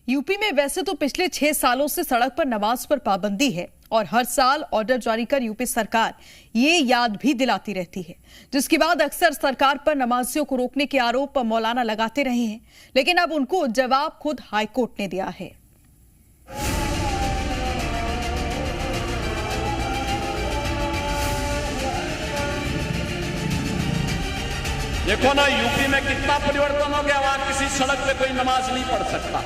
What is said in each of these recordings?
UP में वैसे तो पिछले 6 सालों से सड़क पर नमाज पर पाबंदी है और हर साल ऑर्डर जारी कर यूपी सरकार ये याद भी दिलाती रहती है, जिसके बाद अक्सर सरकार पर नमाजियों को रोकने के आरोप मौलाना लगाते रहे हैं। लेकिन अब उनको जवाब खुद हाईकोर्ट ने दिया है। देखो ना, यूपी में कितना परिवर्तन हो गया। वहां किसी सड़क पे कोई नमाज नहीं पढ़ सकता।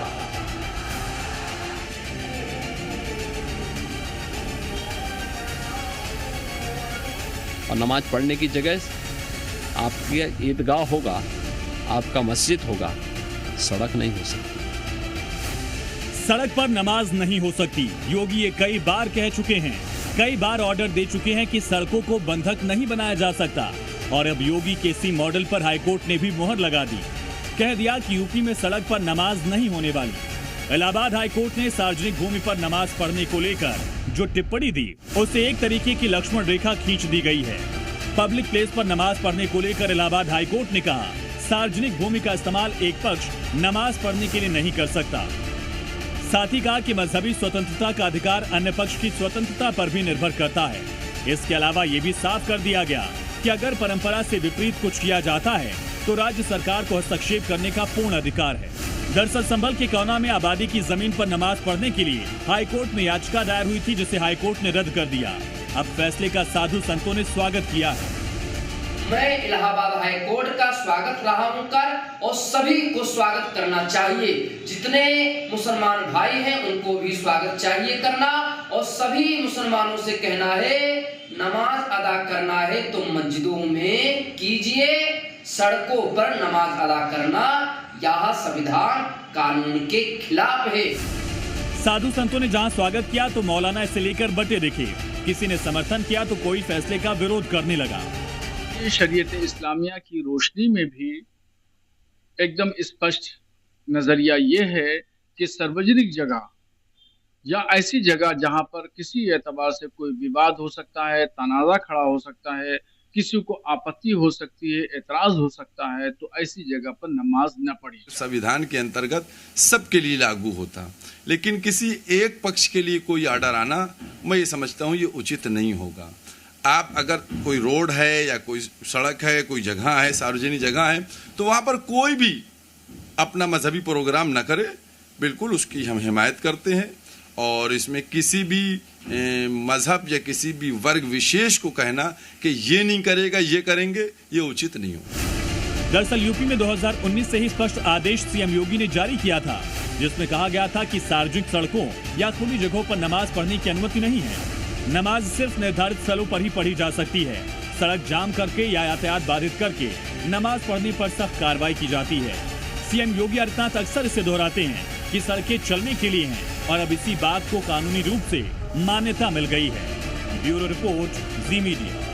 और नमाज पढ़ने की जगह आपकी ईदगाह होगा, आपका मस्जिद होगा, सड़क नहीं हो सकती। सड़क पर नमाज नहीं हो सकती। योगी ये कई बार कह चुके हैं, कई बार ऑर्डर दे चुके हैं कि सड़कों को बंधक नहीं बनाया जा सकता। और अब योगी के इसी मॉडल पर हाईकोर्ट ने भी मुहर लगा दी, कह दिया कि यूपी में सड़क पर नमाज नहीं होने वाली। इलाहाबाद हाईकोर्ट ने सार्वजनिक भूमि पर नमाज पढ़ने को लेकर जो टिप्पणी दी, उससे एक तरीके की लक्ष्मण रेखा खींच दी गई है। पब्लिक प्लेस पर नमाज पढ़ने को लेकर इलाहाबाद हाईकोर्ट ने कहा, सार्वजनिक भूमि का इस्तेमाल एक पक्ष नमाज पढ़ने के लिए नहीं कर सकता। साथ ही कहा कि मजहबी स्वतंत्रता का अधिकार अन्य पक्ष की स्वतंत्रता पर भी निर्भर करता है। इसके अलावा ये भी साफ कर दिया गया कि अगर परंपरा से विपरीत कुछ किया जाता है तो राज्य सरकार को हस्तक्षेप करने का पूर्ण अधिकार है। दरअसल संभल के कौना में आबादी की जमीन पर नमाज पढ़ने के लिए हाईकोर्ट में याचिका दायर हुई थी, जिसे हाईकोर्ट ने रद्द कर दिया। अब फैसले का साधु संतों ने स्वागत किया है। मैं इलाहाबाद हाईकोर्ट का स्वागत रहा हूं कर, और सभी को स्वागत करना चाहिए। जितने मुसलमान भाई हैं उनको भी स्वागत चाहिए करना, और सभी मुसलमानों से कहना है, नमाज अदा करना है तो मस्जिदों में कीजिए, सड़कों पर नमाज अदा करना यह संविधान कानून के खिलाफ है। साधु संतों ने जहां स्वागत किया तो मौलाना इसे लेकर बटे दिखे। किसी ने समर्थन किया तो कोई फैसले का विरोध करने लगा। शरीयत इस्लामिया की रोशनी में भी एकदम स्पष्ट नजरिया ये है कि सार्वजनिक जगह या ऐसी जगह जहां पर किसी एतबार से कोई विवाद हो सकता है, तनाज़ा खड़ा हो सकता है, किसी को आपत्ति हो सकती है, एतराज हो सकता है, तो ऐसी जगह पर नमाज न पढ़ी। संविधान के अंतर्गत सबके लिए लागू होता, लेकिन किसी एक पक्ष के लिए कोई आर्डर आना, मैं ये समझता हूँ ये उचित नहीं होगा। आप अगर कोई रोड है या कोई सड़क है, कोई जगह है, सार्वजनिक जगह है, तो वहाँ पर कोई भी अपना मजहबी प्रोग्राम न करे, बिल्कुल उसकी हम हिमायत करते हैं। और इसमें किसी भी मजहब या किसी भी वर्ग विशेष को कहना कि ये नहीं करेगा, ये करेंगे, ये उचित नहीं होगा। दरअसल यूपी में 2019 से ही स्पष्ट आदेश सीएम योगी ने जारी किया था, जिसमें कहा गया था कि सार्वजनिक सड़कों या खुली जगहों पर नमाज पढ़ने की अनुमति नहीं है। नमाज सिर्फ निर्धारित स्थलों पर ही पढ़ी जा सकती है। सड़क जाम करके या यातायात बाधित करके नमाज पढ़ने पर सख्त कार्रवाई की जाती है। सीएम योगी आदित्यनाथ अक्सर इसे दोहराते हैं कि सड़कें चलने के लिए हैं, और अब इसी बात को कानूनी रूप से मान्यता मिल गई है। ब्यूरो रिपोर्ट, जी मीडिया।